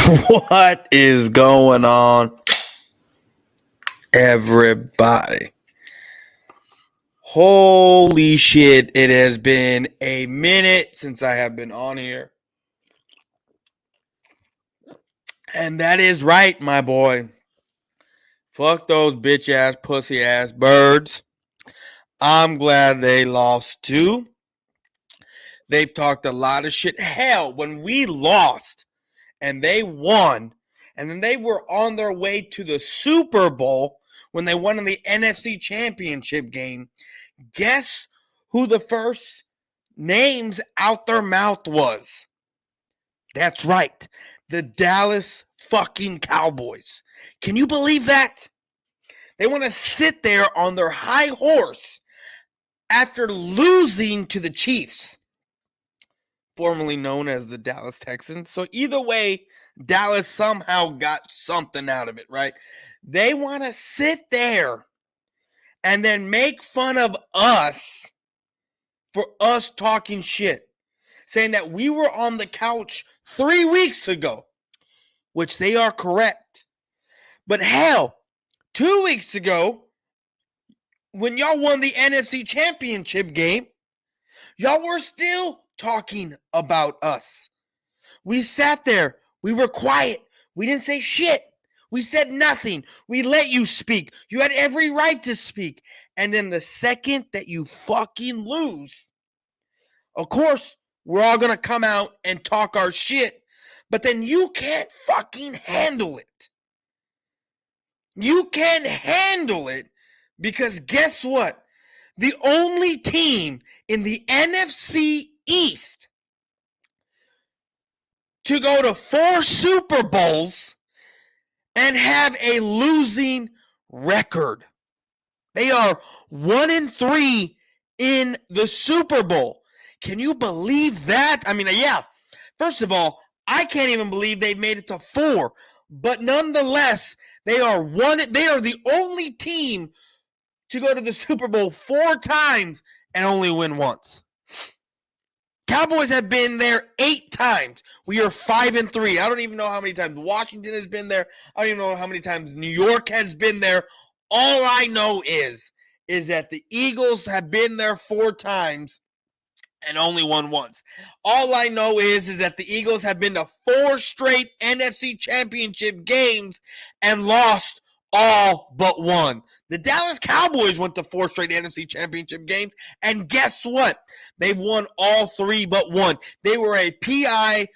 What is going on, everybody? Holy shit, it has been a minute since I have been on here. And that is right, my boy. Fuck those bitch ass, pussy ass birds. I'm glad they lost too. They've talked a lot of shit. Hell, when we lost and they won, and then they were on their way to the Super Bowl when they won in the NFC Championship game, guess who the first names out their mouth was? That's right, the Dallas fucking Cowboys. Can you believe that? They want to sit there on their high horse after losing to the Chiefs, formerly known as the Dallas Texans. So either way, Dallas somehow got something out of it, right? They want to sit there and then make fun of us for us talking shit, saying that we were on the couch 3 weeks ago, which they are correct. But hell, 2 weeks ago, when y'all won the NFC Championship game, y'all were still talking about us. We sat there. We were quiet. We didn't say shit. We said nothing. We let you speak. You had every right to speak. And then the second that you fucking lose, of course, we're all going to come out and talk our shit. But then you can't fucking handle it. You can't handle it because guess what? The only team in the NFC East to go to 4 Super Bowls and have a losing record. They are 1-3 in the Super Bowl. Can you believe that? I mean, yeah. First of all, I can't even believe they made it to 4. But nonetheless, they are the only team to go to the Super Bowl 4 times and only win once. Cowboys have been there 8 times. We are 5-3. I don't even know how many times Washington has been there. I don't even know how many times New York has been there. All I know is that the Eagles have been there 4 times and only won once. All I know is that the Eagles have been to 4 straight NFC Championship games and lost all but one. The Dallas Cowboys went to 4 straight NFC Championship games, and guess what? They've won all 3 but one. They were a PI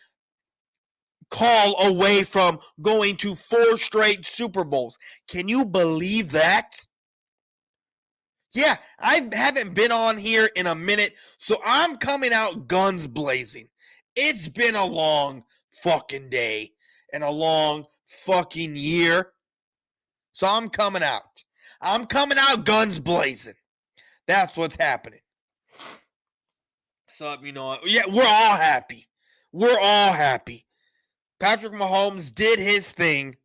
call away from going to 4 straight Super Bowls. Can you believe that? Yeah, I haven't been on here in a minute, so I'm coming out guns blazing. It's been a long fucking day and a long fucking year. So I'm coming out. I'm coming out guns blazing. That's what's happening. So, you know, yeah, we're all happy. We're all happy. Patrick Mahomes did his thing.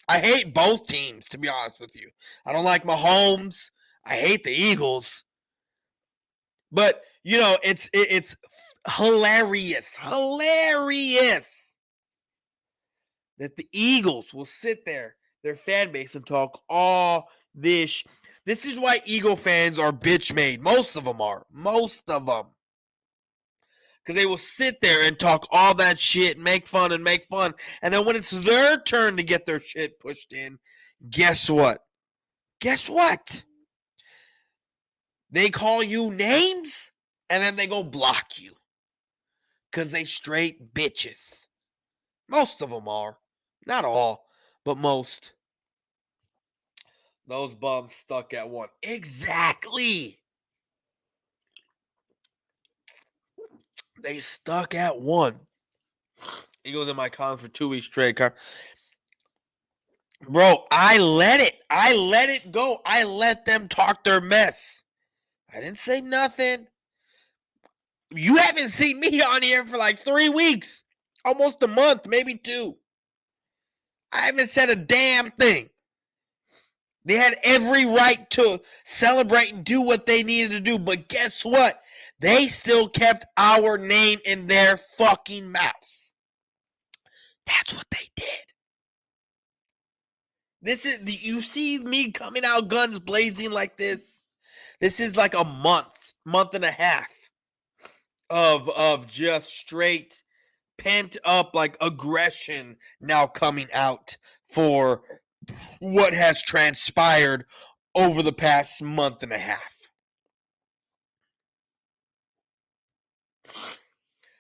I hate both teams, to be honest with you. I don't like Mahomes. I hate the Eagles. But, you know, it's hilarious. Hilarious that the Eagles will sit there, their fan base, and talk all this. This is why Eagle fans are bitch made. Most of them are. Most of them. Because they will sit there and talk all that shit, make fun. And then when it's their turn to get their shit pushed in, guess what? Guess what? They call you names, and then they go block you. Because they straight bitches. Most of them are. Not all, but most. Those bums stuck at 1. Exactly. They stuck at 1. Eagles in my column for 2 weeks straight. Bro, I let it. I let it go. I let them talk their mess. I didn't say nothing. You haven't seen me on here for like 3 weeks. Almost a month, maybe 2. I haven't said a damn thing. They had every right to celebrate and do what they needed to do. But guess what? They still kept our name in their fucking mouths. That's what they did. You see me coming out guns blazing like this. This is like a month and a half of just straight pent up like aggression now coming out for what has transpired over the past month and a half.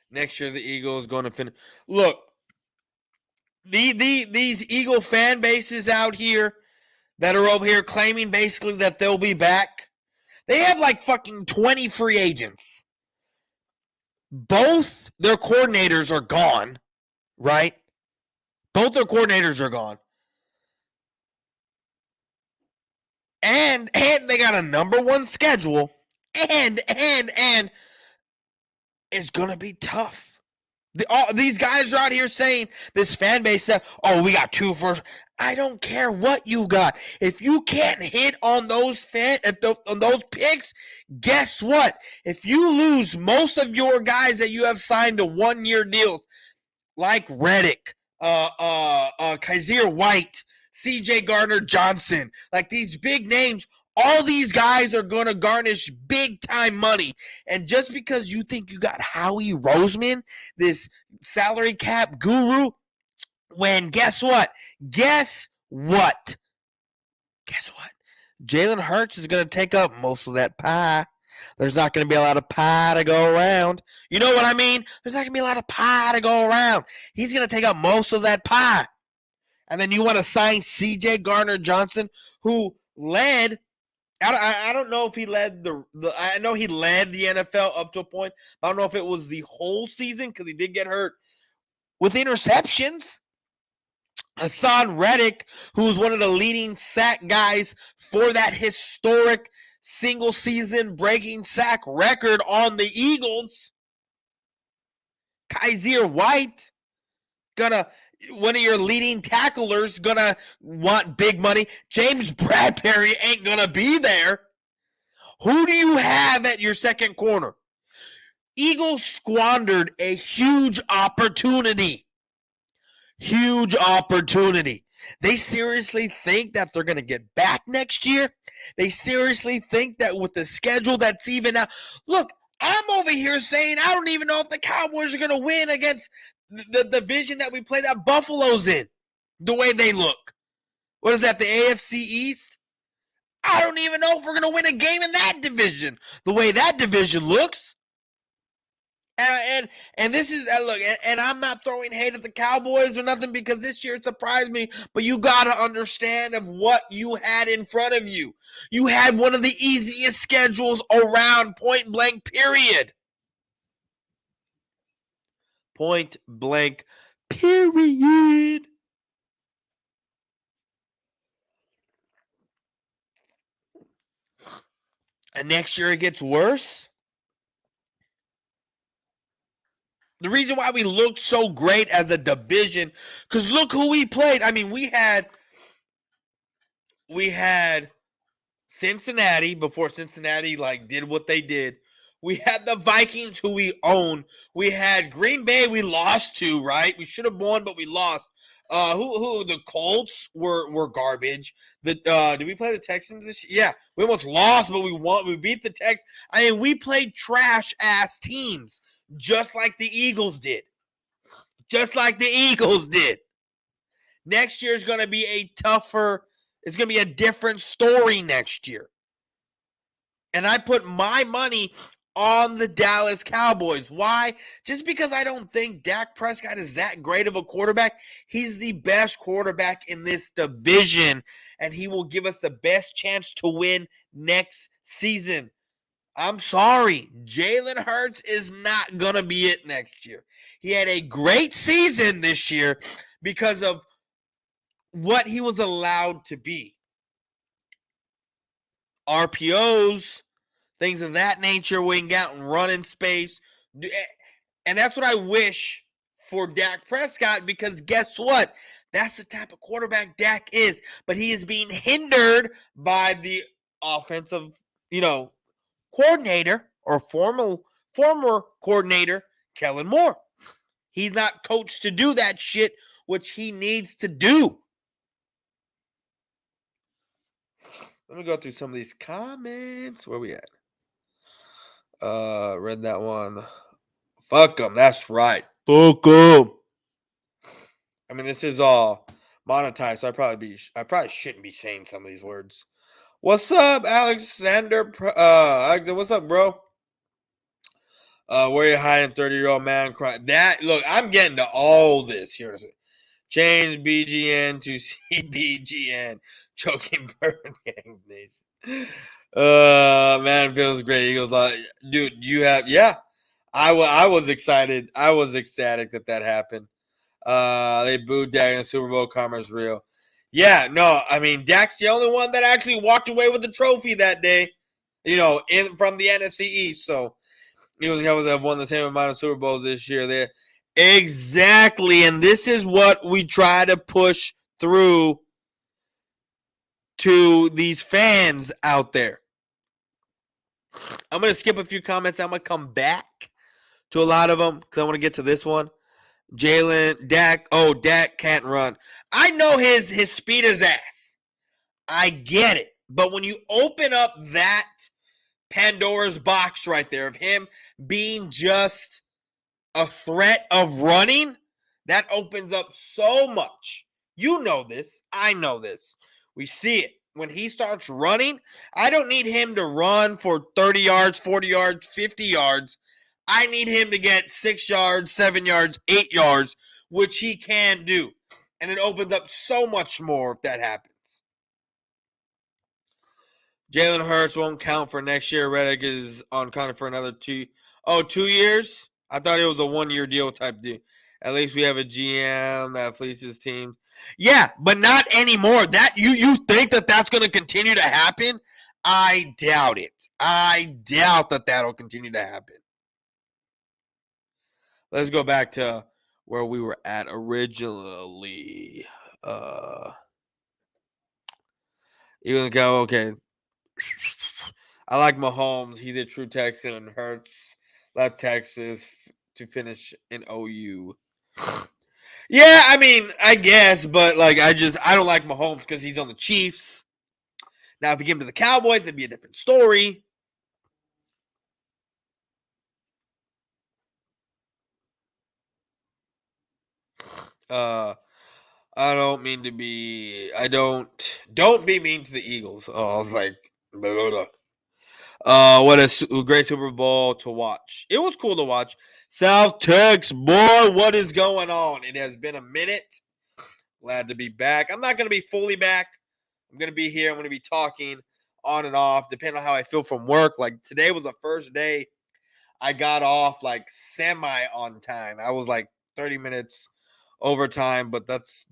Next year, the Eagles going to finish. Look, these Eagle fan bases out here that are over here claiming basically that they'll be back. They have like fucking 20 free agents. Both their coordinators are gone, right? Both their coordinators are gone. And they got a number one schedule. And it's going to be tough. These guys are out here saying, this fan base said, oh, we got 2 first. I don't care what you got. If you can't hit on those on those picks, guess what? If you lose most of your guys that you have signed to 1-year deals, like Reddick, Kaiser White, CJ Gardner-Johnson, like these big names, all these guys are going to garnish big-time money. And just because you think you got Howie Roseman, this salary cap guru, when guess what? Guess what? Jalen Hurts is going to take up most of that pie. There's not going to be a lot of pie to go around. You know what I mean? There's not going to be a lot of pie to go around. He's going to take up most of that pie. And then you want to sign CJ Gardner-Johnson, who led – I don't know if he led I know he led the NFL up to a point. I don't know if it was the whole season because he did get hurt with interceptions. Hassan Reddick, who was one of the leading sack guys for that historic single season breaking sack record on the Eagles. Kaiser White, one of your leading tacklers, gonna want big money. James Bradbury ain't gonna be there. Who do you have at your second corner? Eagles squandered a huge opportunity. Huge opportunity. They seriously think that they're gonna get back next year? They seriously think that with the schedule that's even out? Look, I'm over here saying I don't even know if the Cowboys are gonna win against the division that we play that Buffalo's in, the way they look. What is that, the AFC East? I don't even know if we're going to win a game in that division, the way that division looks. And this is, look, and I'm not throwing hate at the Cowboys or nothing because this year it surprised me, but you got to understand of what you had in front of you. You had one of the easiest schedules around, point blank, period. Point blank, period. And next year it gets worse. The reason why we looked so great as a division, because look who we played. I mean, we had Cincinnati before Cincinnati did what they did. We had the Vikings, who we own. We had Green Bay, we lost to, right? We should have won, but we lost. Who the Colts were garbage. Did we play the Texans this year? Yeah, we almost lost, but we won. We beat the Texans. I mean, we played trash ass teams, just like the Eagles did. Next year is going to be it's going to be a different story next year. And I put my money on the Dallas Cowboys. Why? Just because I don't think Dak Prescott is that great of a quarterback. He's the best quarterback in this division, and he will give us the best chance to win next season. I'm sorry. Jalen Hurts is not going to be it next year. He had a great season this year because of what he was allowed to be. RPOs, things of that nature, wing out and run in space. And that's what I wish for Dak Prescott, because guess what? That's the type of quarterback Dak is. But he is being hindered by the offensive, coordinator or former coordinator, Kellen Moore. He's not coached to do that shit which he needs to do. Let me go through some of these comments. Where we at? Read that one. Fuck them. That's right. Fuck them. I mean, this is all monetized, so I probably shouldn't be saying some of these words. What's up, Alexander? Alexander, what's up, bro? Where you hiding, 30-year-old man crying? Look, I'm getting to all this here. Change BGN to CBGN. Choking burn gang nation. Man, it feels great. He goes, dude, you have, yeah. I was excited. I was ecstatic that happened. They booed Dak in the Super Bowl. Karma's real. Yeah, no, I mean, Dak's the only one that actually walked away with the trophy that day, from the NFC East. So, Eagles have won the same amount of Super Bowls this year. There, exactly, and this is what we try to push through to these fans out there. I'm going to skip a few comments. I'm going to come back to a lot of them because I want to get to this one. Dak can't run. I know his speed is ass. I get it. But when you open up that Pandora's box right there of him being just a threat of running, that opens up so much. You know this. I know this. We see it. When he starts running, I don't need him to run for 30 yards, 40 yards, 50 yards. I need him to get 6 yards, 7 yards, 8 yards, which he can do. And it opens up so much more if that happens. Jalen Hurts won't count for next year. Reddick is on contract for another 2 years? I thought it was a 1-year deal type deal. At least we have a GM that fleeces team. Yeah, but not anymore. That you think that's going to continue to happen? I doubt it. I doubt that'll continue to happen. Let's go back to where we were at originally. Even go, okay. I like Mahomes. He's a true Texan, and Hurts left Texas to finish in OU. Yeah, I mean, I guess, but I don't like Mahomes because he's on the Chiefs. Now, if you give him to the Cowboys, it'd be a different story. I don't mean to be. I don't be mean to the Eagles. Oh, I was like, blah, blah, blah. What a great Super Bowl to watch. It was cool to watch. South Tex, boy, what is going on? It has been a minute. Glad to be back. I'm not going to be fully back. I'm going to be here. I'm going to be talking on and off, depending on how I feel from work. Like today was the first day I got off semi on time. I was 30 minutes overtime, but that's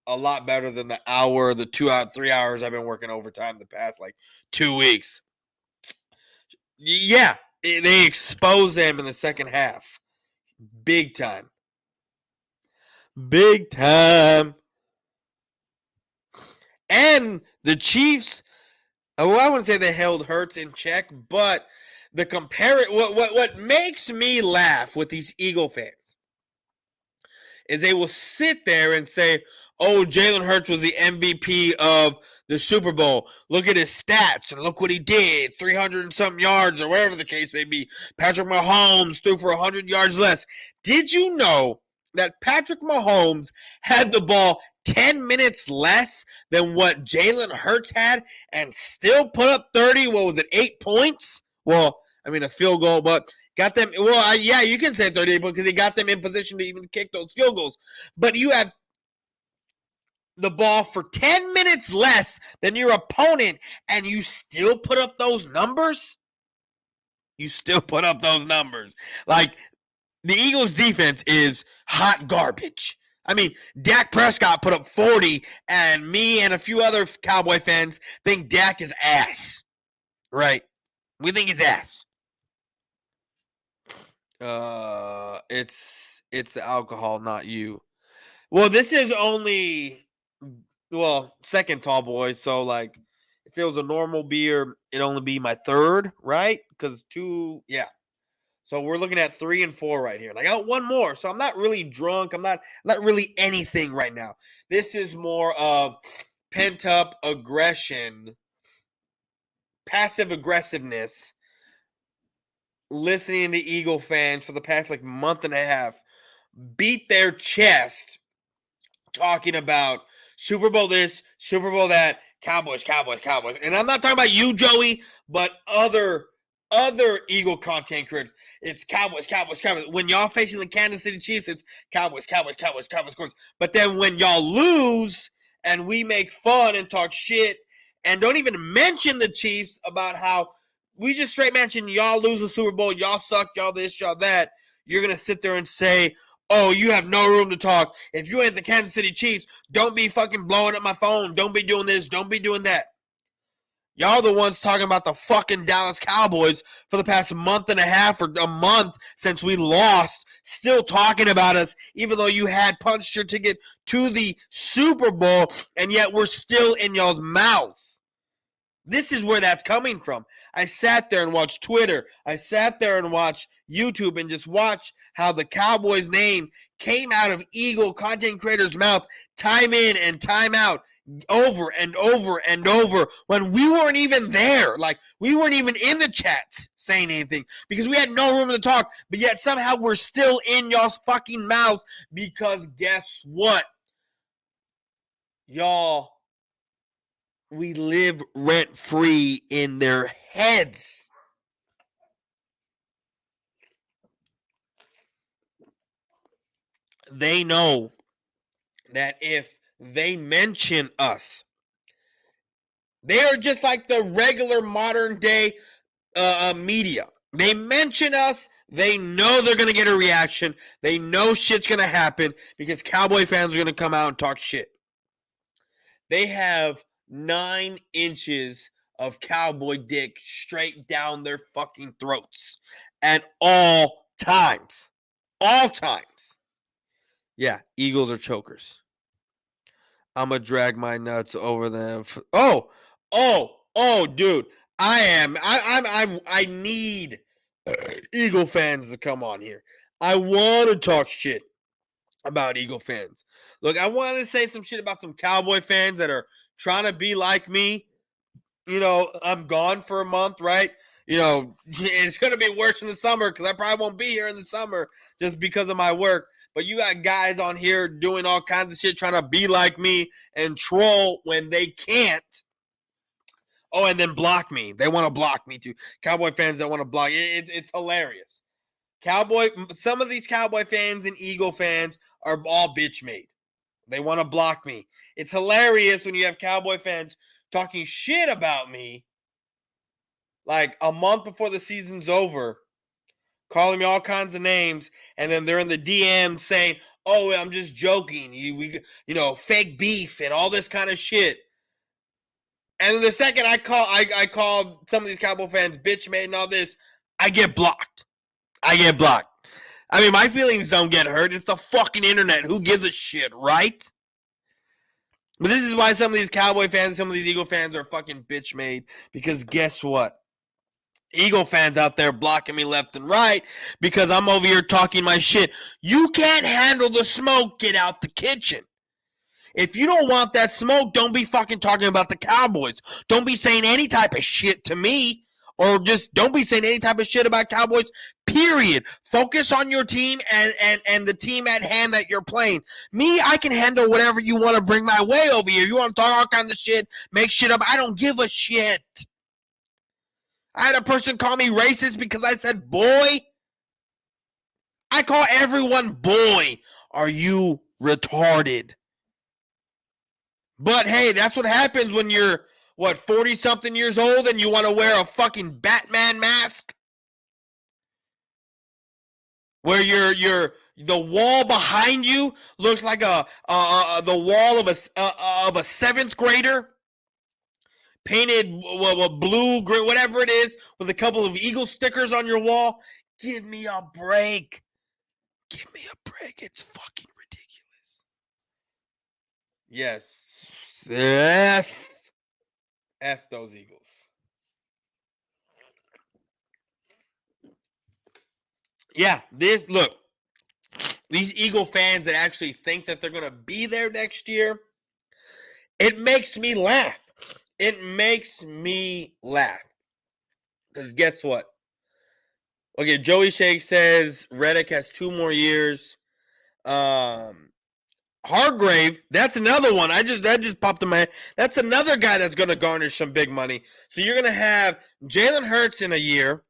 a lot better than the hour, the 2 hour, 3 hours I've been working overtime the past 2 weeks. Yeah, they exposed them in the second half. Big time. Big time. And the Chiefs, well, I wouldn't say they held Hurts in check, but what makes me laugh with these Eagle fans is they will sit there and say, oh, Jalen Hurts was the MVP of the Super Bowl. Look at his stats and look what he did. 300 and something yards or whatever the case may be. Patrick Mahomes threw for 100 yards less. Did you know that Patrick Mahomes had the ball 10 minutes less than what Jalen Hurts had and still put up 8 points? Well, I mean, a field goal, but got them. Well, yeah, you can say 38 points because he got them in position to even kick those field goals. But you have the ball for 10 minutes less than your opponent, and you still put up those numbers? You still put up those numbers. The Eagles' defense is hot garbage. I mean, Dak Prescott put up 40, and me and a few other Cowboy fans think Dak is ass. Right? We think he's ass. It's the alcohol, not you. Well, this is only second tall boy, so if it was a normal beer, it'd only be my third, right? Because 2, yeah. So we're looking at 3 and 4 right here. And I got one more. So I'm not really drunk. I'm not really anything right now. This is more of pent up aggression, passive aggressiveness, listening to Eagle fans for the past like month and a half beat their chest talking about Super Bowl this, Super Bowl that, Cowboys, Cowboys, Cowboys. And I'm not talking about you, Joey, but other Eagle content creators. It's Cowboys, Cowboys, Cowboys. When y'all facing the Kansas City Chiefs, it's Cowboys, Cowboys, Cowboys, Cowboys, Cowboys. But then when y'all lose and we make fun and talk shit and don't even mention the Chiefs about how we just straight mention y'all lose the Super Bowl, y'all suck, y'all this, y'all that, you're going to sit there and say, oh, you have no room to talk. If you ain't the Kansas City Chiefs, don't be fucking blowing up my phone. Don't be doing this. Don't be doing that. Y'all the ones talking about the fucking Dallas Cowboys for the past month and a half or a month since we lost, still talking about us, even though you had punched your ticket to the Super Bowl, and yet we're still in y'all's mouth. This is where that's coming from. I sat there and watched Twitter. I sat there and watched YouTube and just watched how the Cowboys name came out of Eagle content creators' mouth time in and time out, over and over and over, when we weren't even there. Like, we weren't even in the chat saying anything because we had no room to talk, but yet somehow we're still in y'all's fucking mouths because guess what? Y'all, we live rent-free in their heads. They know that if they mention us, they are just like the regular modern day media. They mention us, they know they're going to get a reaction. They know shit's going to happen because Cowboy fans are going to come out and talk shit. They have 9 inches of cowboy dick straight down their fucking throats at all times. All times. Yeah, Eagles are chokers. I'm going to drag my nuts over them. Dude. I need Eagle fans to come on here. I want to talk shit about Eagle fans. Look, I want to say some shit about some Cowboy fans that are trying to be like me. You know, I'm gone for a month, right? You know, it's going to be worse in the summer because I probably won't be here in the summer just because of my work. But you got guys on here doing all kinds of shit trying to be like me and troll when they can't. Oh, and then block me. They want to block me too. Cowboy fans that want to block. It's hilarious. Some of these Cowboy fans and Eagle fans are all bitch made. They want to block me. It's hilarious when you have Cowboy fans talking shit about me like a month before the season's over, calling me all kinds of names, and then they're in the DM saying, "Oh, I'm just joking. You know, fake beef and all this kind of shit." And then the second I call some of these Cowboy fans bitch made and all this, I get blocked. I mean, my feelings don't get hurt. It's the fucking internet. Who gives a shit, right? But this is why some of these Cowboy fans and some of these Eagle fans are fucking bitch made. Because guess what? Eagle fans out there blocking me left and right because I'm over here talking my shit. You can't handle the smoke. Get out the kitchen. If you don't want that smoke, don't be fucking talking about the Cowboys. Don't be saying any type of shit to me, or just don't be saying any type of shit about Cowboys, period. Focus on your team and the team at hand that you're playing. Me, I can handle whatever you want to bring my way over here. If you want to talk all kinds of shit, make shit up, I don't give a shit. I had a person call me racist because I said boy. I call everyone boy. Are you retarded? But hey, that's what happens when you're, 40-something years old and you want to wear a fucking Batman mask? Where the wall behind you looks like the wall of a 7th grader painted blue, green, whatever it is, with a couple of eagle stickers on your wall. Give me a break. Give me a break. It's fucking ridiculous. Yes. F those Eagles. Yeah, look, these Eagle fans that actually think that they're going to be there next year, it makes me laugh. It makes me laugh. Because guess what? Okay, Joey Shake says Reddick has 2 more years. Hargrave, that's another one. That just popped in my head. That's another guy that's going to garnish some big money. So you're going to have Jalen Hurts in a year,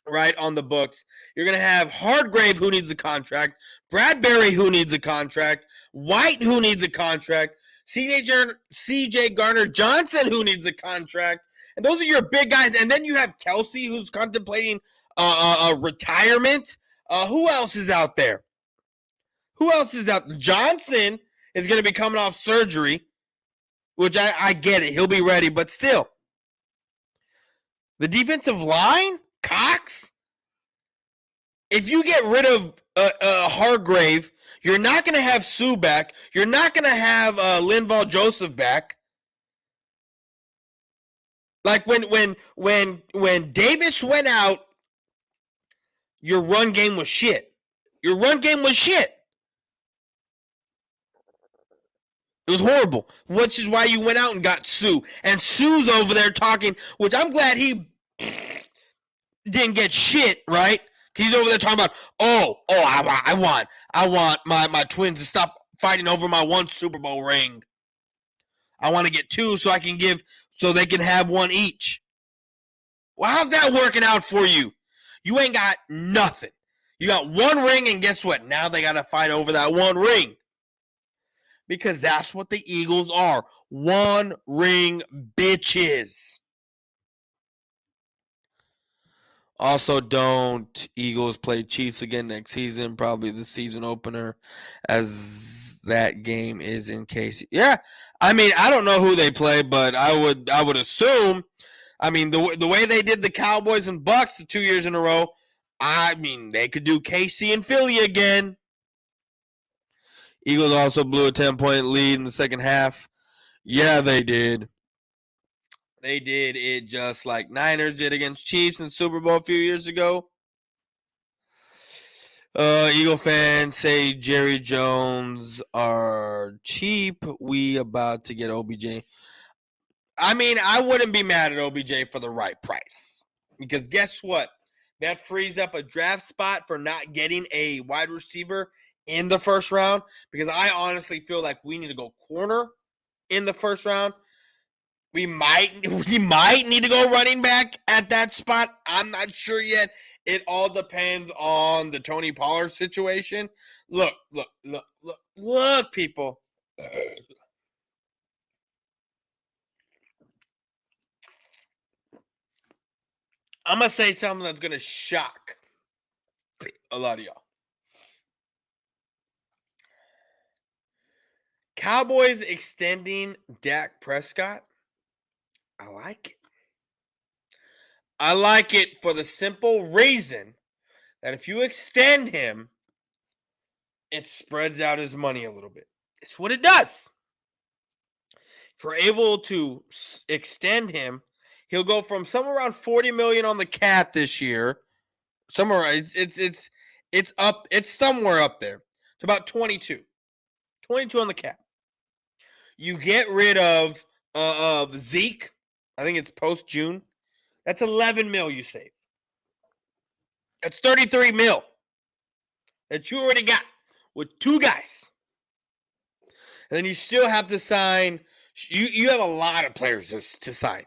right, on the books. You're going to have Hargrave, who needs a contract. Bradbury, who needs a contract. White, who needs a contract. C.J. Garner-Johnson, who needs a contract. And those are your big guys. And then you have Kelsey, who's contemplating retirement. Who else is out there? Johnson is going to be coming off surgery, which I get it. He'll be ready, but still. The defensive line, Cox. If you get rid of Hargrave, you're not going to have Sue back. You're not going to have Linval Joseph back. Like when Davis went out, your run game was shit. It was horrible, which is why you went out and got Sue. And Sue's over there talking, which I'm glad he didn't get shit, right? He's over there talking about, I want my twins to stop fighting over my 1 Super Bowl ring. I want to get 2 so they can have 1 each. Well, how's that working out for you? You ain't got nothing. You got 1 ring, and guess what? Now they got to fight over that 1 ring. Because that's what the Eagles are. 1 ring bitches. Also, don't Eagles play Chiefs again next season, probably the season opener, as that game is in case. Yeah, I mean, I don't know who they play, but I would assume, I mean, the way they did the Cowboys and Bucks the 2 years in a row, I mean, they could do KC and Philly again. Eagles also blew a 10-point lead in the second half. Yeah, they did. They did it just like Niners did against Chiefs in the Super Bowl a few years ago. Eagle fans say Jerry Jones are cheap. We about to get OBJ. I mean, I wouldn't be mad at OBJ for the right price. Because guess what? That frees up a draft spot for not getting a wide receiver in the first round. Because I honestly feel like we need to go corner in the first round. We might need to go running back at that spot. I'm not sure yet. It all depends on the Tony Pollard situation. Look, people. I'm going to say something that's going to shock a lot of y'all. Cowboys extending Dak Prescott. I like it. I like it for the simple reason that if you extend him, it spreads out his money a little bit. It's what it does. If we're able to extend him, he'll go from somewhere around $40 million on the cap this year. Somewhere it's up. It's somewhere up there to about 22 on the cap. You get rid of Zeke. I think it's post June. That's 11 mil you save. That's 33 mil that you already got with 2 guys. And then you still have to sign. You have a lot of players to sign.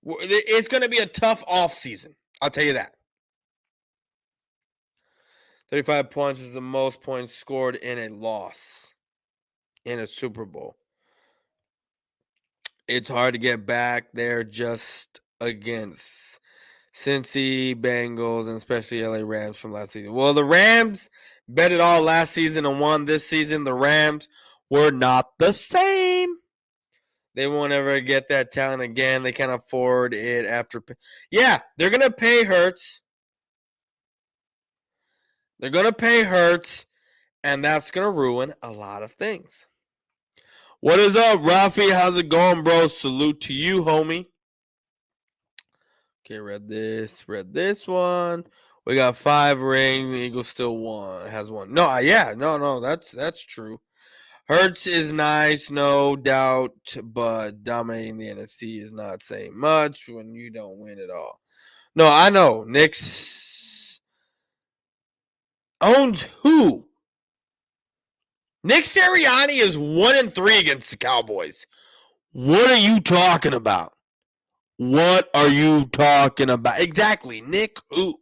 It's going to be a tough offseason. I'll tell you that. 35 points is the most points scored in a loss in a Super Bowl. It's hard to get back there just against Cincy, Bengals, and especially LA Rams from last season. Well, the Rams bet it all last season and won this season. The Rams were not the same. They won't ever get that talent again. They can't afford it after. Yeah, they're going to pay Hurts. They're going to pay Hurts, and that's going to ruin a lot of things. What is up, Rafi? How's it going, bro? Salute to you, homie. Okay, read this one. We got 5 rings. The Eagles still has one. No, that's true. Hurts is nice, no doubt, but dominating the NFC is not saying much when you don't win at all. No, I know. Knicks owns who? Nick Sirianni is 1-3 against the Cowboys. What are you talking about? What are you talking about? Exactly. Nick who?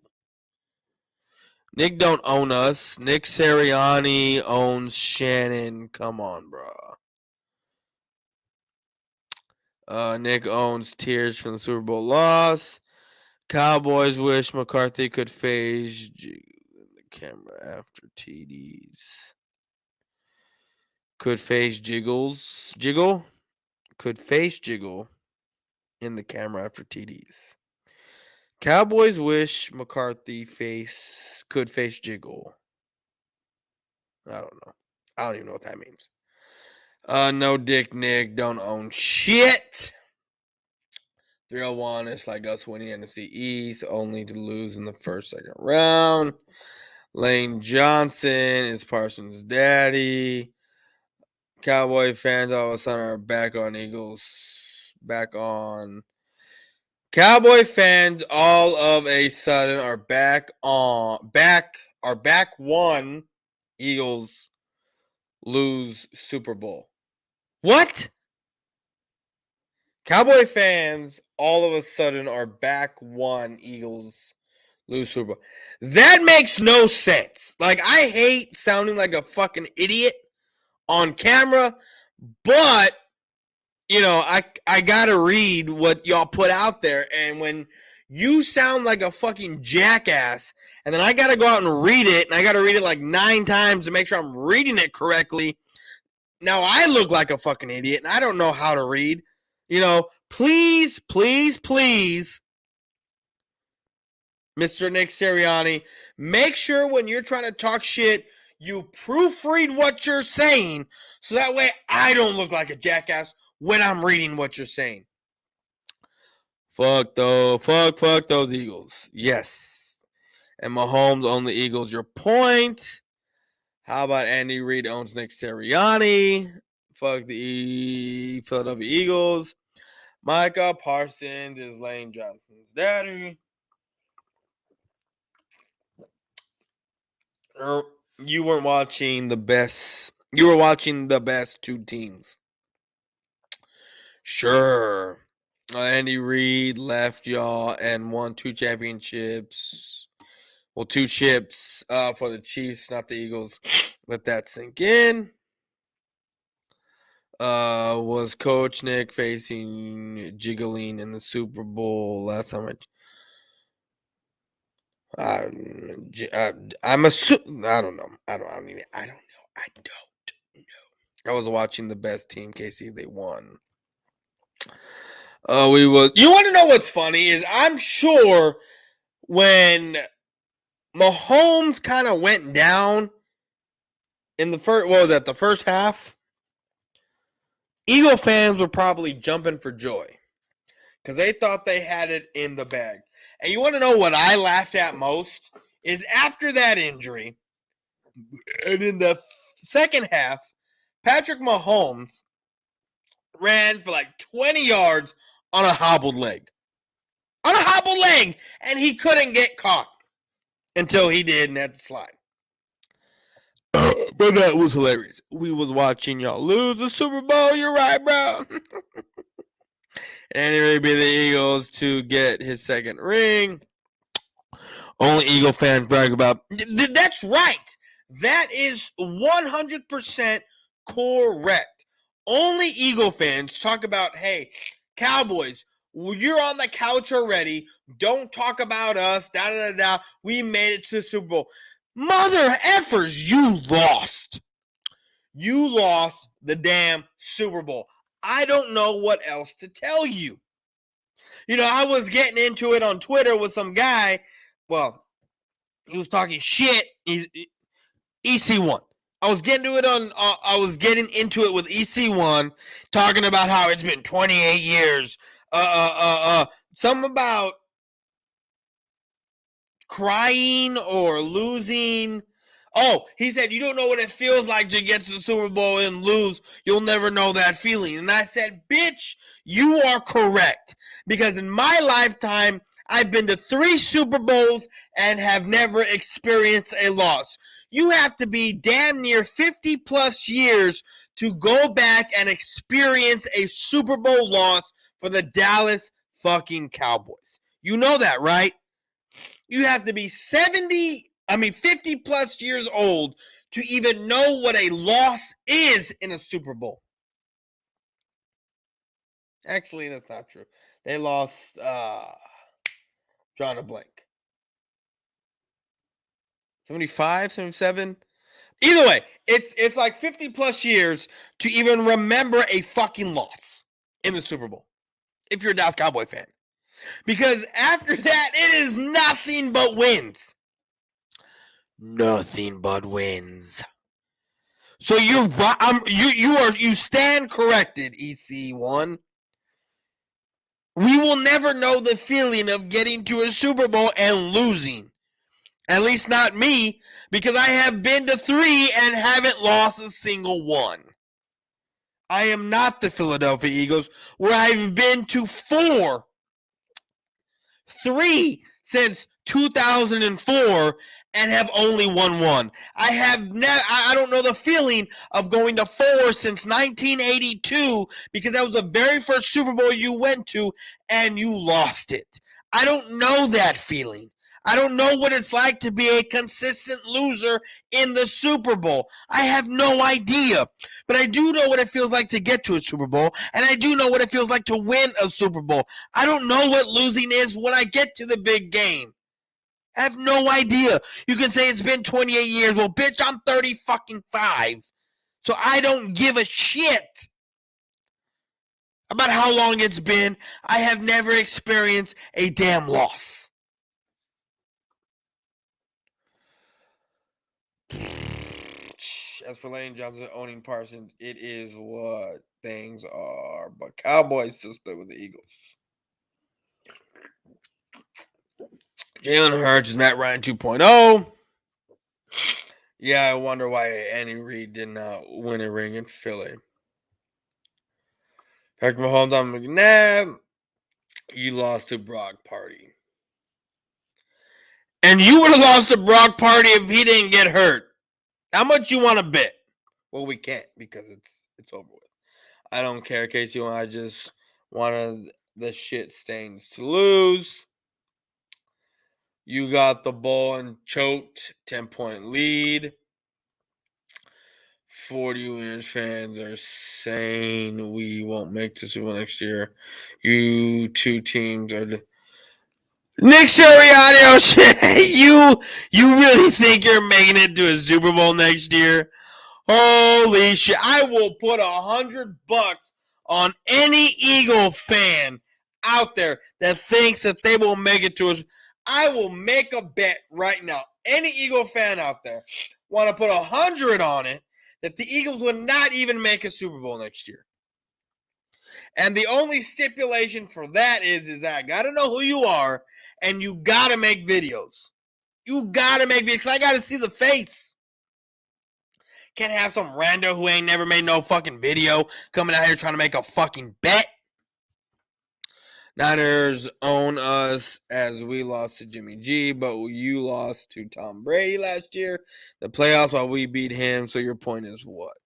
Nick don't own us. Nick Sirianni owns Shannon. Come on, bro. Nick owns tears from the Super Bowl loss. Cowboys wish McCarthy could face the camera after TDs. Could face Jiggle? Could face Jiggle in the camera after TDs. Cowboys wish McCarthy could face Jiggle. I don't know. I don't even know what that means. No Dick Nick don't own shit. 301 is like us winning NFC East, only to lose in the second round. Lane Johnson is Parsons' daddy. Cowboy fans all of a sudden are back on Eagles. Cowboy fans all of a sudden are back one. Eagles lose Super Bowl. What? Cowboy fans all of a sudden are back one. Eagles lose Super Bowl. That makes no sense. Like, I hate sounding like a fucking idiot on camera, but you know, I gotta read what y'all put out there, and when you sound like a fucking jackass, and then I gotta go out and read it, and I gotta read it like 9 times to make sure I'm reading it correctly. Now I look like a fucking idiot, and I don't know how to read. You know, please, please, please, Mr. Nick Sirianni, make sure when you're trying to talk shit, you proofread what you're saying, so that way I don't look like a jackass when I'm reading what you're saying. Fuck those Eagles. Yes. And Mahomes owns the Eagles. Your point. How about Andy Reid owns Nick Sirianni? Fuck the Philadelphia Eagles. Micah Parsons is Lane Johnson's daddy. You weren't watching the best. You were watching the best 2 teams. Sure. Andy Reid left y'all and won 2 championships. Well, 2 chips for the Chiefs, not the Eagles. Let that sink in. Was Coach Nick facing Jiggling in the Super Bowl last time? I'm assuming. I don't know. I don't know. I was watching the best team, KC. They won. You want to know what's funny is I'm sure when Mahomes kind of went down in the first half, Eagle fans were probably jumping for joy because they thought they had it in the bag. And you want to know what I laughed at most is after that injury, and in the second half, Patrick Mahomes ran for like 20 yards on a hobbled leg. And he couldn't get caught until he did and had to slide. But that was hilarious. We was watching y'all lose the Super Bowl. You're right, bro. And it would be the Eagles to get his second ring. Only Eagle fans brag about. That's right. That is 100% correct. Only Eagle fans talk about, hey, Cowboys, you're on the couch already. Don't talk about us. We made it to the Super Bowl. Mother effers, you lost. You lost the damn Super Bowl. I don't know what else to tell you. You know, I was getting into it on Twitter with some guy. Well, he was talking shit. He's EC1. I was getting into it with EC1, talking about how it's been 28 years. Something about crying or losing. Oh, he said, you don't know what it feels like to get to the Super Bowl and lose. You'll never know that feeling. And I said, bitch, you are correct. Because in my lifetime, I've been to 3 Super Bowls and have never experienced a loss. You have to be damn near 50 plus years to go back and experience a Super Bowl loss for the Dallas fucking Cowboys. You know that, right? You have to be 50 plus years old to even know what a loss is in a Super Bowl. Actually, that's not true. They lost, drawing a blank. 75, 77? Either way, it's like 50 plus years to even remember a fucking loss in the Super Bowl. If you're a Dallas Cowboy fan. Because after that, it is nothing but wins. Nothing but wins. So you stand corrected, EC1. We will never know the feeling of getting to a Super Bowl and losing. At least not me, because I have been to 3 and haven't lost a single one. I am not the Philadelphia Eagles, where I've been to 3 since 2004 and have only won 1. I don't know the feeling of going to 4 since 1982 because that was the very first Super Bowl you went to and you lost it. I don't know that feeling. I don't know what it's like to be a consistent loser in the Super Bowl. I have no idea. But I do know what it feels like to get to a Super Bowl, and I do know what it feels like to win a Super Bowl. I don't know what losing is when I get to the big game. I have no idea. You can say it's been 28 years. Well, bitch, I'm 30 fucking 5. So I don't give a shit about how long it's been. I have never experienced a damn loss. As for Lane Johnson owning Parsons, it is what things are. But Cowboys still split with the Eagles. Jalen Hurts is Matt Ryan 2.0. Yeah, I wonder why Andy Reid did not win a ring in Philly. Patrick Mahomes on McNabb. You lost to Brock Purdy. And you would have lost to Brock Purdy if he didn't get hurt. How much you want to bet? Well, we can't because it's over with. I don't care, Casey. I just wanted the shit stains to lose. You got the ball and choked. 10-point lead. 40 fans are saying we won't make the Super Bowl next year. You 2 teams are... Nick Sirianni, shit. You really think you're making it to a Super Bowl next year? Holy shit. I will put $100 on any Eagle fan out there that thinks that they will make it to us. I will make a bet right now. Any Eagle fan out there want to put 100 on it that the Eagles would not even make a Super Bowl next year. And the only stipulation for that is that I got to know who you are and you got to make videos. You got to make videos because I got to see the face. Can't have some rando who ain't never made no fucking video coming out here trying to make a fucking bet. Niners own us as we lost to Jimmy G, but you lost to Tom Brady last year. The playoffs while we beat him. So your point is what?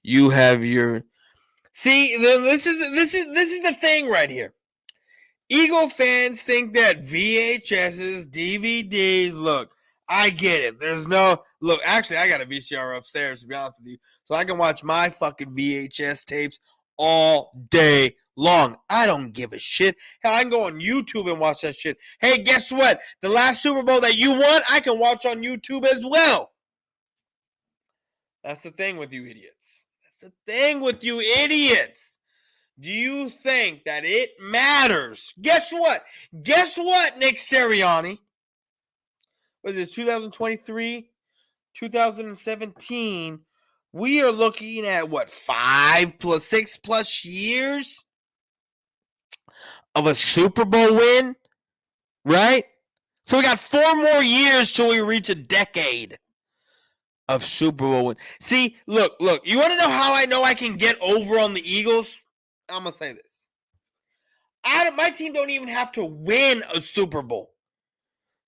You have your... See, this is the thing right here. Eagle fans think that VHSs, DVDs, look, I get it. There's no... Look, actually, I got a VCR upstairs, to be honest with you, so I can watch my fucking VHS tapes all day long. I don't give a shit. Hell, I can go on YouTube and watch that shit. Hey, guess what? The last Super Bowl that you won, I can watch on YouTube as well. That's the thing with you idiots. That's the thing with you idiots. Do you think that it matters? Guess what? Guess what, Nick Sirianni? Was it 2023? 2017? We are looking at, what, 6 plus years of a Super Bowl win? Right? So we got 4 more years till we reach a decade of Super Bowl win. See, look. You want to know how I know I can get over on the Eagles? I'm going to say this. My team don't even have to win a Super Bowl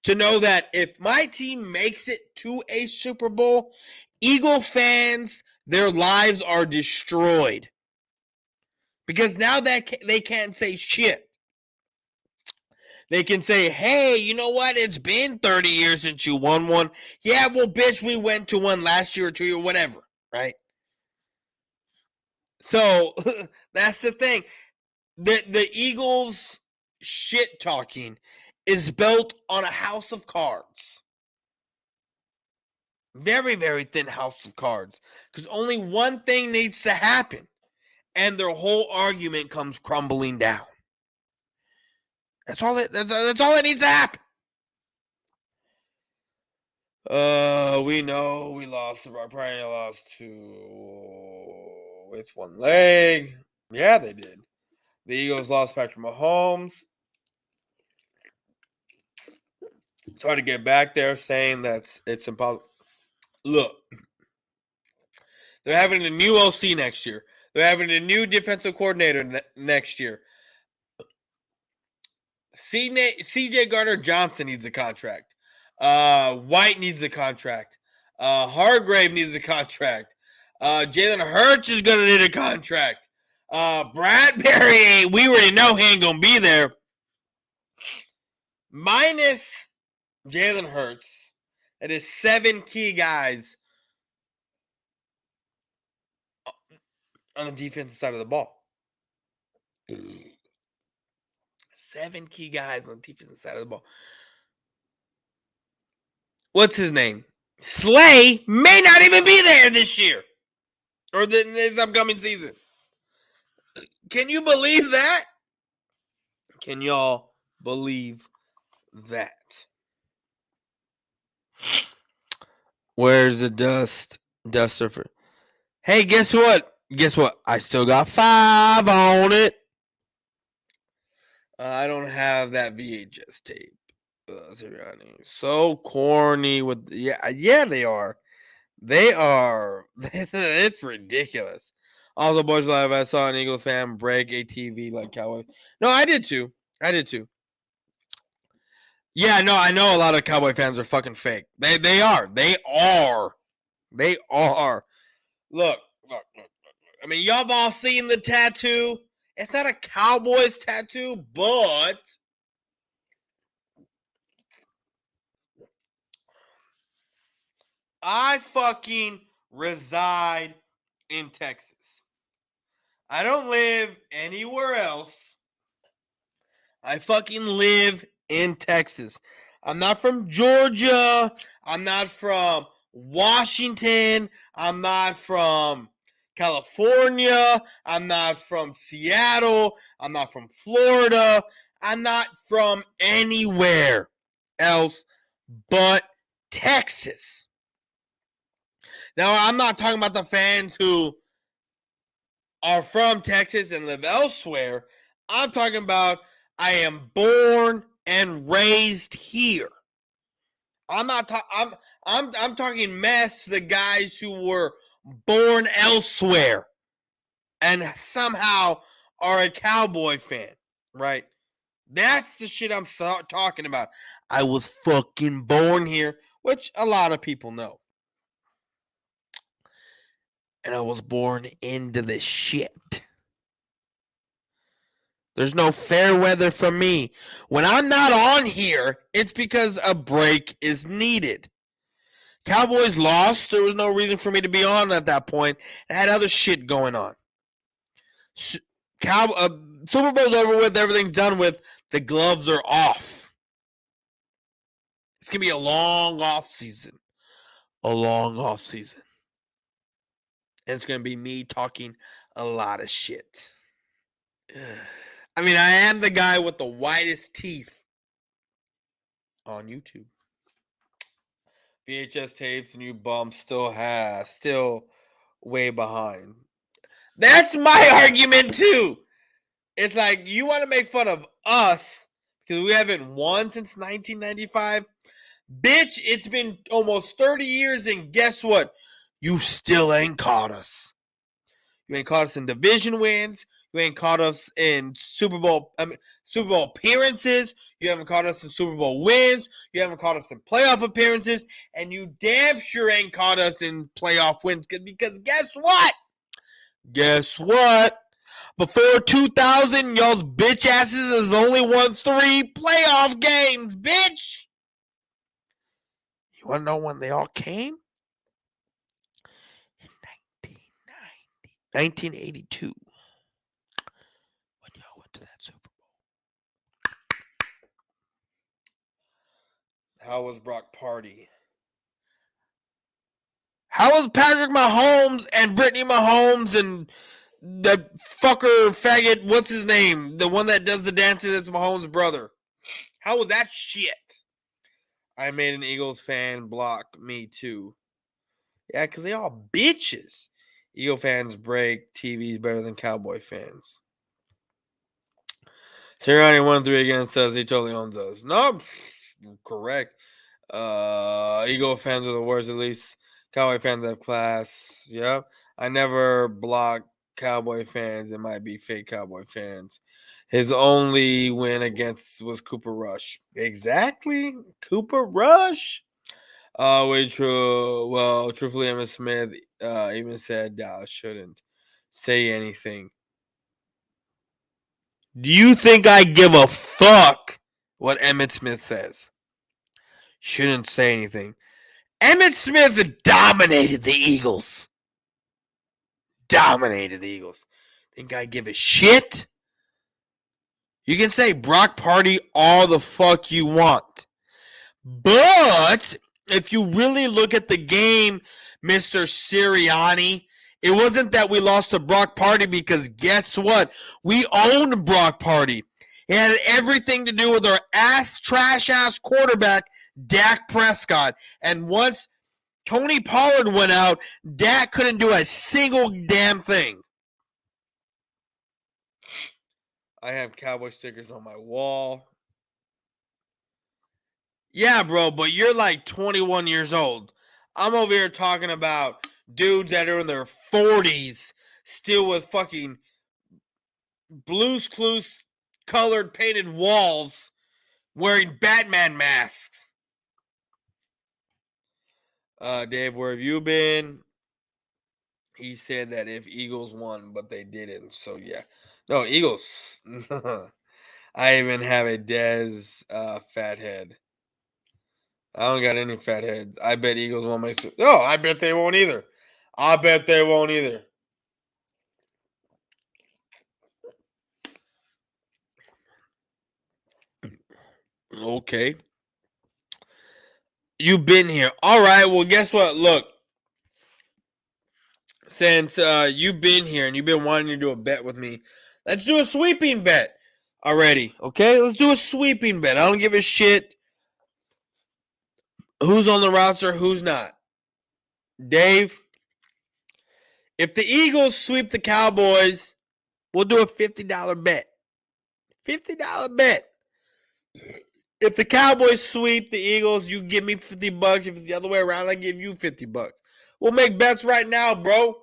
to know that if my team makes it to a Super Bowl, Eagle fans, their lives are destroyed. Because now that they can't say shit. They can say, hey, you know what? It's been 30 years since you won one. Yeah, well, bitch, we went to one last year or 2 years, whatever, right? So that's the thing. The Eagles shit talking is built on a house of cards. Very, very thin house of cards. Because only one thing needs to happen. And their whole argument comes crumbling down. That's all that needs to happen. We know we lost. Probably lost with one leg. Yeah, they did. The Eagles lost Patrick Mahomes. It's hard to get back there saying that it's impossible. Look, they're having a new OC next year. They're having a new defensive coordinator next year. CJ Gardner-Johnson needs a contract. White needs a contract. Hargrave needs a contract. Jalen Hurts is going to need a contract. Bradbury, we already know he ain't going to be there. Minus Jalen Hurts, that is 7 key guys on the defensive side of the ball. 7 key guys on the defensive side of the ball. What's his name? Slay may not even be there this year. Or this upcoming season. Can you believe that? Can y'all believe that? Where's the duster for? Hey, guess what? I still got 5 on it. I don't have that VHS tape. So corny with yeah they are. They are. It's ridiculous. All the Boyz4Life, I saw an Eagles fan break a TV like Cowboy. No, I did too. Yeah, no, I know a lot of Cowboy fans are fucking fake. They are. Look. I mean, y'all have all seen the tattoo. It's not a Cowboys tattoo, but I fucking reside in Texas. I don't live anywhere else. I fucking live in Texas. I'm not from Georgia. I'm not from Washington. I'm not from California. I'm not from Seattle. I'm not from Florida. I'm not from anywhere else but Texas. Now, I'm not talking about the fans who are from Texas and live elsewhere. I'm talking about I am born and raised here. I'm talking mess to the guys who were born elsewhere and somehow are a Cowboy fan, right? That's the shit I'm talking about. I was fucking born here, which a lot of people know. And I was born into this shit. There's no fair weather for me. When I'm not on here, it's because a break is needed. Cowboys lost. There was no reason for me to be on at that point. I had other shit going on. Super Bowl's over with. Everything's done with. The gloves are off. It's going to be a long off season. And it's going to be me talking a lot of shit. I mean, I am the guy with the widest teeth on YouTube. VHS tapes and you bums still way behind. That's my argument too. It's like you want to make fun of us because we haven't won since 1995. Bitch, it's been almost 30 years, and guess what? You still ain't caught us. You ain't caught us in division wins. You ain't caught us in Super Bowl appearances. You haven't caught us in Super Bowl wins. You haven't caught us in playoff appearances. And you damn sure ain't caught us in playoff wins. Because guess what? Guess what? Before 2000, y'all's bitch asses has only won 3 playoff games, bitch. You want to know when they all came? In 1982. When y'all went to that Super Bowl. How was Brock Purdy? How was Patrick Mahomes and Brittany Mahomes and the fucker faggot, what's his name? The one that does the dances, that's Mahomes' brother. How was that shit? I made an Eagles fan block me too. Yeah, because they all bitches. Eagle fans break TVs better than Cowboy fans. Sirianni 1-3 again says he totally owns us. No, correct. Eagle fans are the worst, at least. Cowboy fans have class. Yep. I never block Cowboy fans. It might be fake Cowboy fans. His only win against was Cooper Rush. Exactly. Cooper Rush. Truthfully, Emmitt Smith even said Dallas shouldn't say anything. Do you think I give a fuck what Emmitt Smith says? Shouldn't say anything. Emmitt Smith dominated the Eagles. Think I give a shit? You can say Brock Purdy all the fuck you want. But if you really look at the game, Mr. Sirianni, it wasn't that we lost to Brock Purdy because guess what? We owned Brock Purdy. It had everything to do with our trash-ass quarterback, Dak Prescott. And once Tony Pollard went out, Dak couldn't do a single damn thing. I have Cowboy stickers on my wall. Yeah, bro, but you're like 21 years old. I'm over here talking about dudes that are in their 40s still with fucking Blue's Clues colored painted walls wearing Batman masks. Dave, where have you been? He said that if Eagles won, but they didn't. So, yeah. No, Eagles. I even have a Dez fat head. I don't got any fat heads. I bet Eagles won't make it. No, I bet they won't either. Okay. You've been here. All right. Well, guess what? Look. Since you've been here and you've been wanting to do a bet with me, let's do a sweeping bet already. Okay? Let's do a sweeping bet. I don't give a shit who's on the roster, who's not. Dave, if the Eagles sweep the Cowboys, we'll do a $50 bet. $50 bet. If the Cowboys sweep the Eagles, you give me $50. If it's the other way around, I give you $50. We'll make bets right now, bro.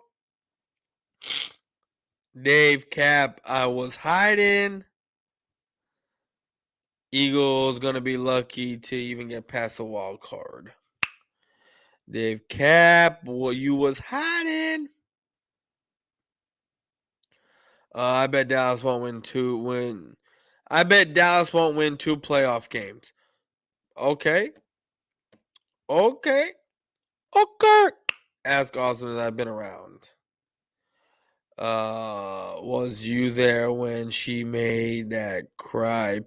Dave Cap, I was hiding. Eagles gonna be lucky to even get past a wild card. Dave Cap, well, you was hiding. I bet Dallas won't win. I bet Dallas won't win 2 playoff games. Okay. Ask Austin that I've been around. Was you there when she made that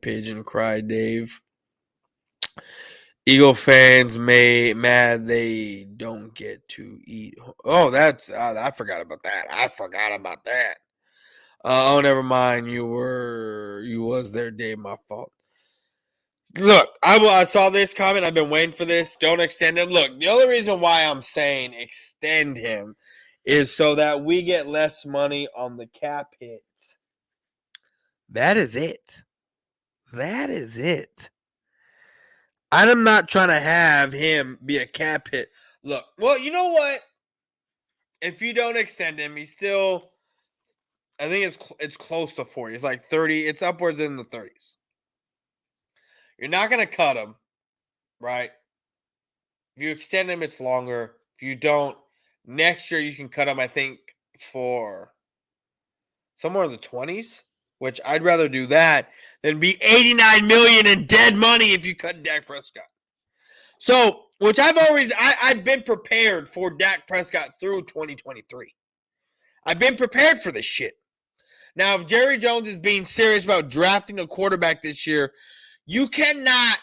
pigeon cry, Dave? Eagle fans mad they don't get to eat. Oh, that's I forgot about that. Never mind. You was there, Dave. My fault. Look, I saw this comment. I've been waiting for this. Don't extend him. Look, the only reason why I'm saying extend him is so that we get less money on the cap hit. That is it. That is it. I'm not trying to have him be a cap hit. Look, well, you know what? If you don't extend him, he's still. I think it's close to 40. It's like 30. It's upwards in the 30s. You're not going to cut him, right? If you extend him, it's longer. If you don't, next year you can cut him, I think, for somewhere in the 20s, which I'd rather do that than be $89 million in dead money if you cut Dak Prescott. So, which I've been prepared for Dak Prescott through 2023. I've been prepared for this shit. Now, if Jerry Jones is being serious about drafting a quarterback this year, you cannot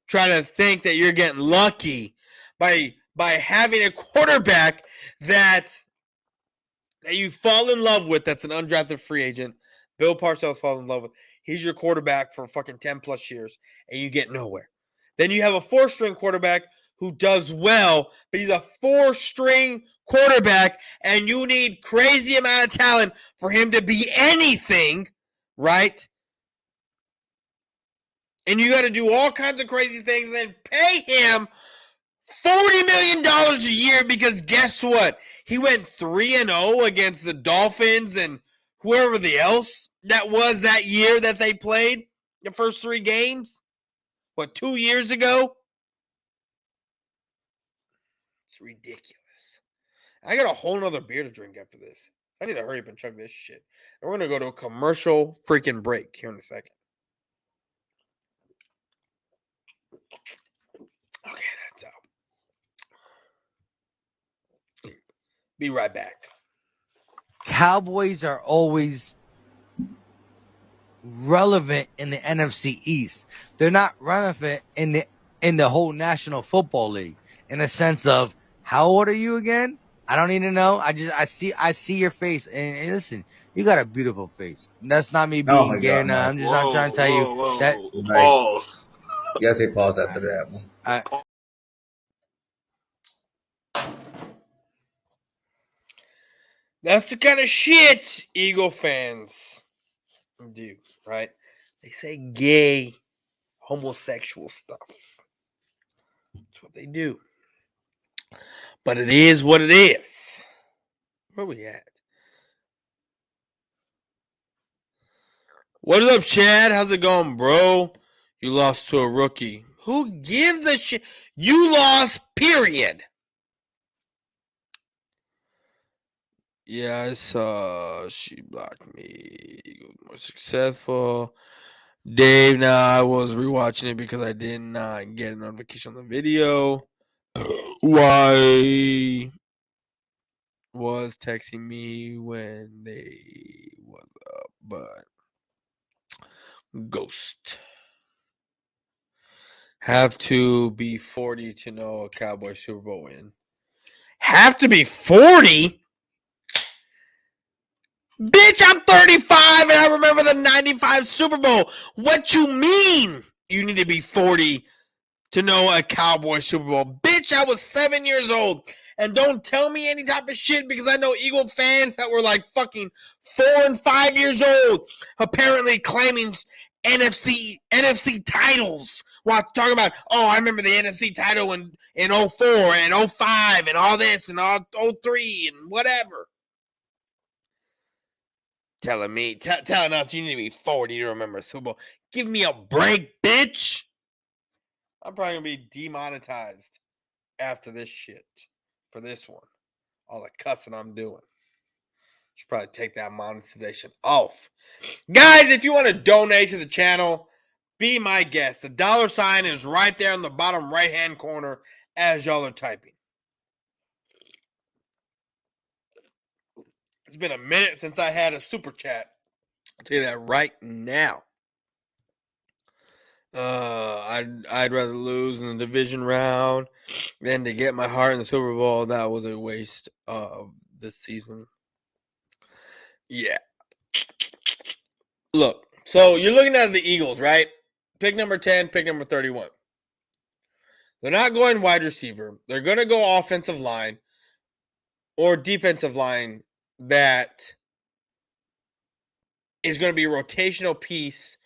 try to think that you're getting lucky by having a quarterback that you fall in love with that's an undrafted free agent. Bill Parcells falls in love with. He's your quarterback for fucking 10 plus years, and you get nowhere. Then you have a 4-string quarterback who does well, but he's a 4-string quarterback, and you need crazy amount of talent for him to be anything, right? And you got to do all kinds of crazy things and then pay him $40 million a year because guess what? He went 3-0 against the Dolphins and whoever the else that was that year that they played the first 3 games. What, 2 years ago? It's ridiculous. I got a whole nother beer to drink after this. I need to hurry up and chug this shit. And we're going to go to a commercial freaking break here in a second. Okay, that's out. Be right back. Cowboys are always relevant in the NFC East. They're not relevant in the whole National Football League in a sense of how old are you again? I don't need to know. I see your face and listen, you got a beautiful face. That's not me being gay. I'm just not trying to tell you that. Pause. You gotta take pause after that one. That's the kind of shit Eagle fans do, right? They say gay, homosexual stuff. That's what they do. But it is what it is. Where we at? What is up, Chad? How's it going, bro? You lost to a rookie. Who gives a shit? You lost, period. Yeah, I saw she blocked me. More successful. Dave, I was rewatching it because I did not get a notification on the video. Why was texting me when they was up, but ghost. Have to be 40 to know a Cowboy Super Bowl win. Have to be 40? Bitch, I'm 35 and I remember the 95 Super Bowl. What you mean you need to be 40 to know a Cowboy Super Bowl? Bitch, I was 7 years old. And don't tell me any type of shit because I know Eagle fans that were like fucking 4 and 5 years old apparently claiming NFC titles while talking about, oh, I remember the NFC title in 04 and 05 and all this and all 03 and whatever. Telling us you need to be 40 to remember a Super Bowl. Give me a break, bitch. I'm probably going to be demonetized after this shit for this one. All the cussing I'm doing. Should probably take that monetization off. Guys, if you want to donate to the channel, be my guest. The $ is right there in the bottom right-hand corner as y'all are typing. It's been a minute since I had a super chat. I'll tell you that right now. I'd rather lose in the division round than to get my heart in the Super Bowl. That was a waste of this season. Yeah. Look, so you're looking at the Eagles, right? Pick number 10, pick number 31. They're not going wide receiver. They're going to go offensive line or defensive line that is going to be a rotational piece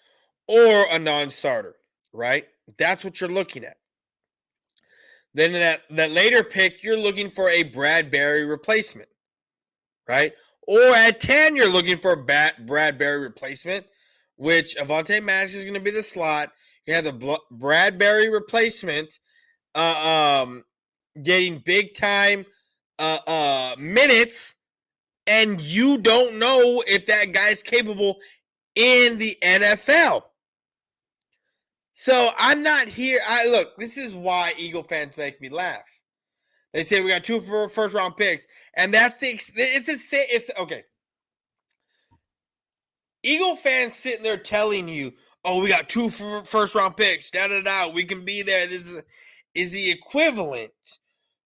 or a non-starter, right? That's what you're looking at. Then that later pick, you're looking for a Bradbury replacement, right? Or at 10, you're looking for a Bradbury replacement, which Avonte Maddox is going to be the slot. You have the Bradbury replacement getting big time minutes, and you don't know if that guy's capable in the NFL. So I'm not here. Look, this is why Eagle fans make me laugh. They say we got 2 first round picks, and that's it's okay. Eagle fans sitting there telling you, "Oh, we got 2 first round picks. Da da da. We can be there." This is the equivalent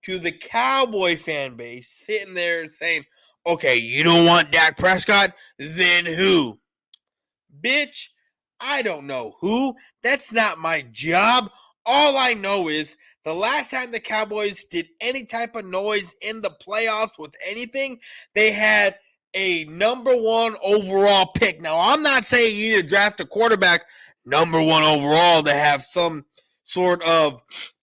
to the Cowboy fan base sitting there saying, "Okay, you don't want Dak Prescott? Then who?" Bitch, I don't know who. That's not my job. All I know is the last time the Cowboys did any type of noise in the playoffs with anything, they had a number 1 overall pick. Now, I'm not saying you need to draft a quarterback number 1 overall to have some sort of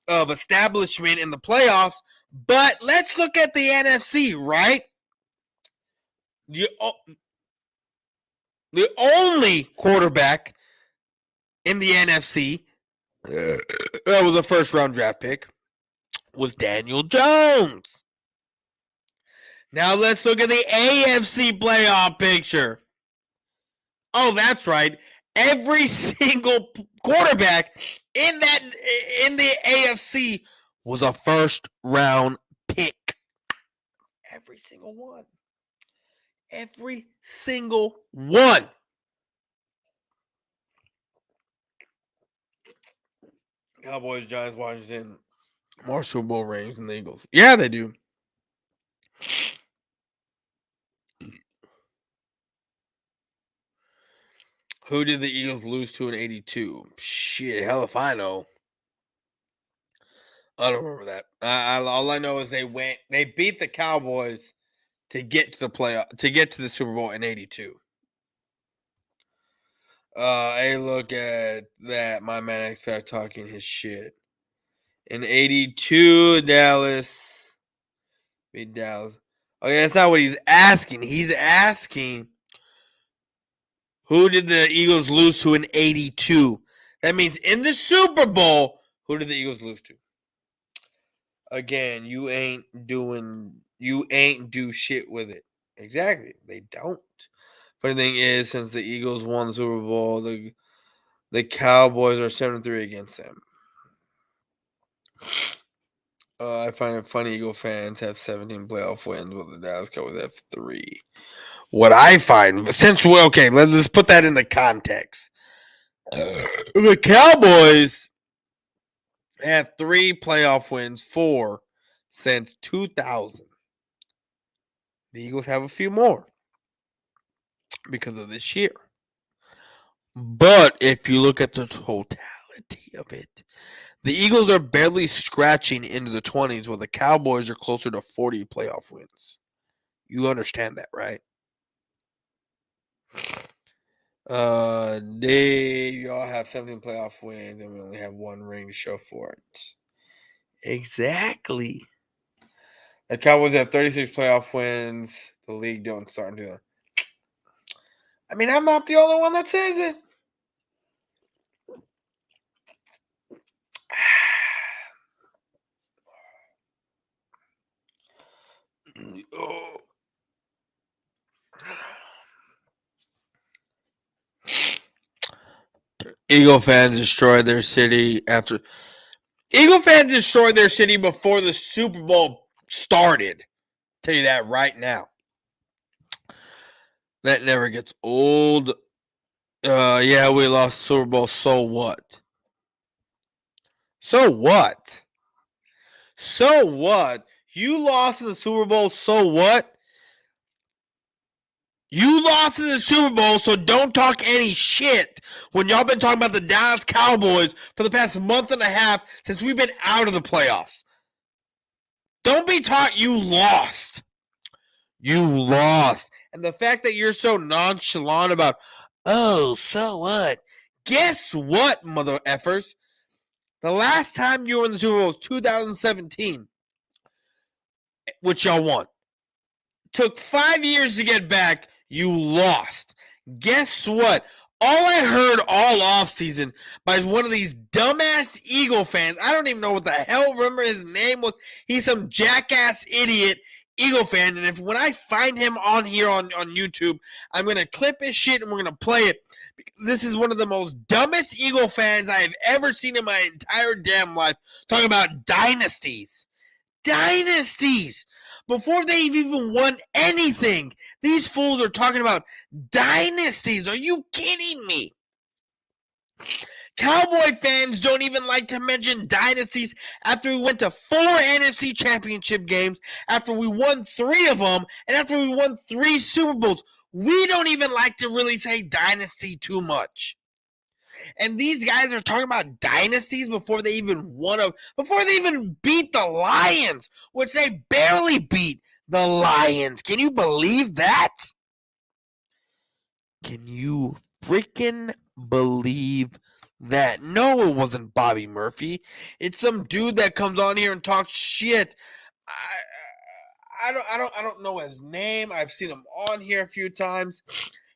establishment in the playoffs, but let's look at the NFC, right? The only quarterback in the NFC that was a first round draft pick was Daniel Jones. Now let's look at the AFC playoff picture. Oh, that's right. Every single quarterback in the AFC was a first round pick. Every single one. Every single one. Cowboys, Giants, Washington, more Super Bowl rings than the Eagles. Yeah, they do. Who did the Eagles lose to in 82? Shit, hell if I know. I don't remember that. All I know is they beat the Cowboys to get to the playoff, to get to the Super Bowl in 82. Hey, look at that. My man X Factor talking his shit. In 82, Dallas beat Dallas. Okay, that's not what he's asking. He's asking, who did the Eagles lose to in 82? That means in the Super Bowl, who did the Eagles lose to? Again, you ain't do shit with it. Exactly. They don't. Funny thing is, since the Eagles won the Super Bowl, the Cowboys are 7-3 against them. I find it funny Eagle fans have 17 playoff wins, while the Dallas Cowboys have 3. What I find, let's put that into context. The Cowboys have 3 playoff wins, 4 since 2000. The Eagles have a few more because of this year. But if you look at the totality of it, the Eagles are barely scratching into the 20s, while the Cowboys are closer to 40 playoff wins. You understand that, right? You all have 17 playoff wins, and we only have 1 ring to show for it. Exactly. The Cowboys have 36 playoff wins. The league don't start until. I mean, I'm not the only one that says it. Oh. Eagle fans destroyed their city after. Eagle fans destroyed their city before the Super Bowl started. I'll tell you that right now. That never gets old. Yeah, we lost Super Bowl. So what? So what? So what? You lost in the Super Bowl. So what? You lost in the Super Bowl, so don't talk any shit when y'all been talking about the Dallas Cowboys for the past month and a half since we've been out of the playoffs. Don't be taught you lost. You lost. And the fact that you're so nonchalant about, oh, so what? Guess what, mother effers? The last time you were in the Super Bowl was 2017, which y'all won. Took 5 years to get back. You lost. Guess what? All I heard all offseason by one of these dumbass Eagle fans, I don't even know what the hell, remember his name was. He's some jackass idiot Eagle fan. And when I find him on here on YouTube, I'm going to clip his shit and we're going to play it. This is one of the most dumbest Eagle fans I have ever seen in my entire damn life. Talking about dynasties. Dynasties. Before they've even won anything, these fools are talking about dynasties. Are you kidding me? Cowboy fans don't even like to mention dynasties after we went to 4 NFC championship games, after we won 3 of them, and after we won 3 Super Bowls. We don't even like to really say dynasty too much. And these guys are talking about dynasties before they even before they even beat the Lions, which they barely beat the Lions. Can you believe that? Can you freaking believe that? No, it wasn't Bobby Murphy. It's some dude that comes on here and talks shit. I don't know his name. I've seen him on here a few times.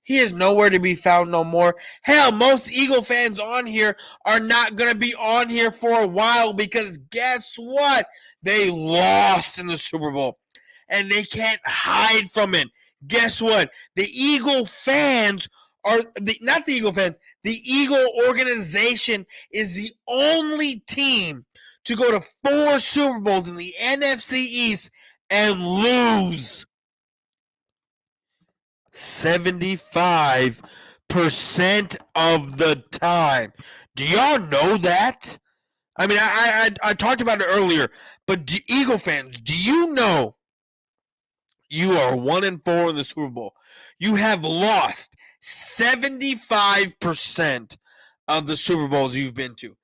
He is nowhere to be found no more. Hell, most Eagle fans on here are not going to be on here for a while because guess what? They lost in the Super Bowl. And they can't hide from it. Guess what? The Eagle fans are not the Eagle fans. The Eagle organization is the only team to go to 4 Super Bowls in the NFC East and lose 75% of the time. Do y'all know that? I mean, I talked about it earlier, but Eagle fans, do you know you are 1-4 in the Super Bowl? You have lost 75% of the Super Bowls you've been to.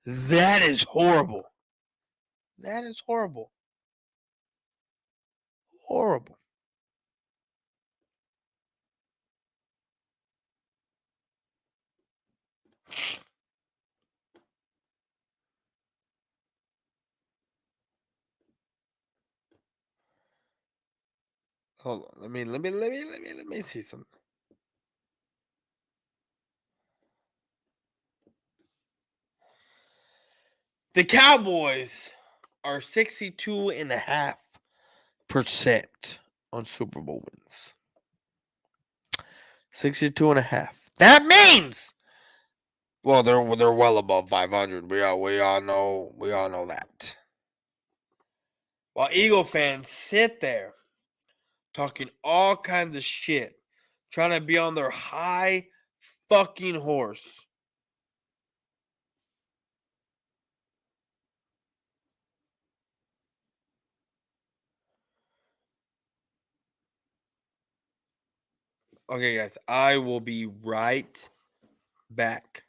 That is horrible. That is horrible. Horrible. Hold on. Let me see something. The Cowboys are 62.5% on Super Bowl wins. 62.5. That means, well, they're well above 500. We all know that. While Eagle fans sit there talking all kinds of shit, trying to be on their high fucking horse. Okay, guys, I will be right back.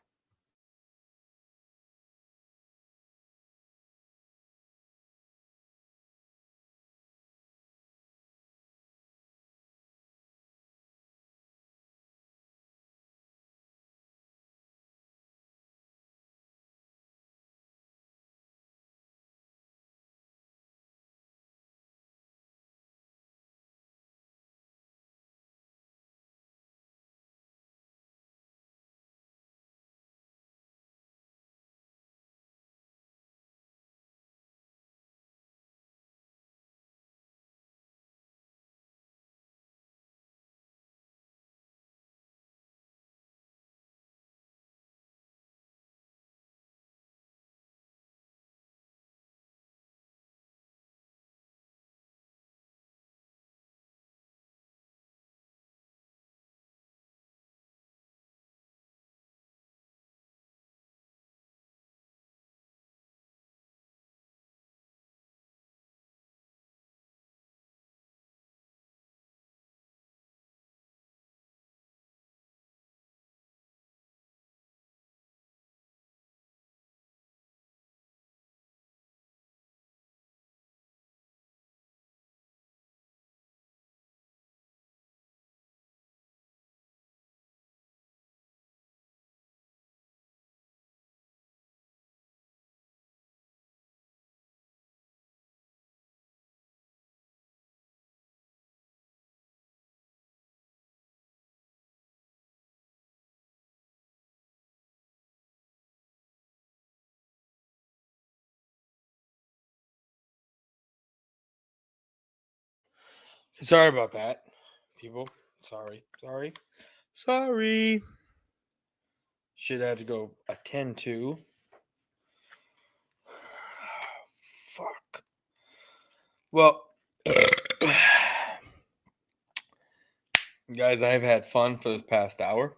Sorry about that, people. Sorry. Shit I had to go attend to. Fuck. Well, guys, I've had fun for this past hour.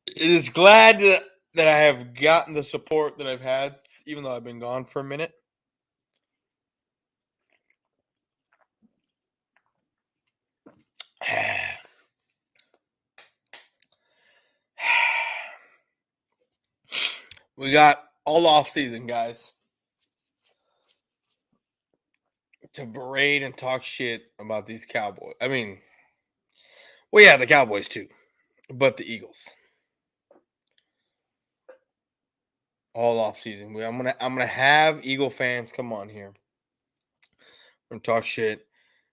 It is glad that I have gotten the support that I've had, even though I've been gone for a minute. We got all off season, guys, to berate and talk shit about these Cowboys. I mean, well, yeah, the Cowboys too, but the Eagles. All off season. I'm gonna have Eagle fans come on here. We're gonna talk shit.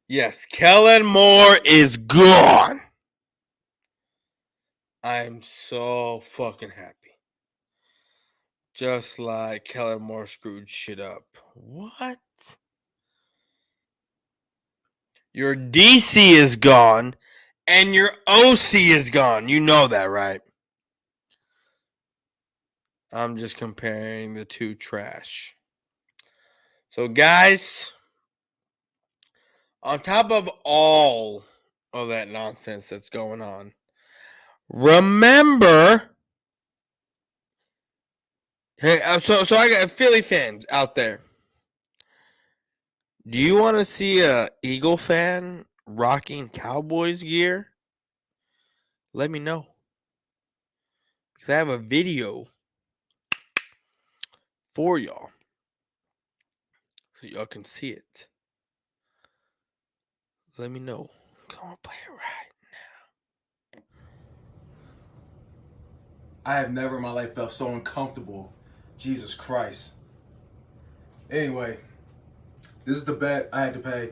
Yes, Kellen Moore is gone. I'm so fucking happy. Just like Kellen Moore screwed shit up. What? Your DC is gone and your OC is gone. You know that, right? I'm just comparing the two trash. So, guys, on top of all of that nonsense that's going on, remember, hey, so I got Philly fans out there. Do you want to see a Eagle fan rocking Cowboys gear? Let me know. Because I have a video for y'all. So y'all can see it. Let me know. I'm going to play it right now. I have never in my life felt so uncomfortable. Jesus Christ. Anyway, this is the bet I had to pay.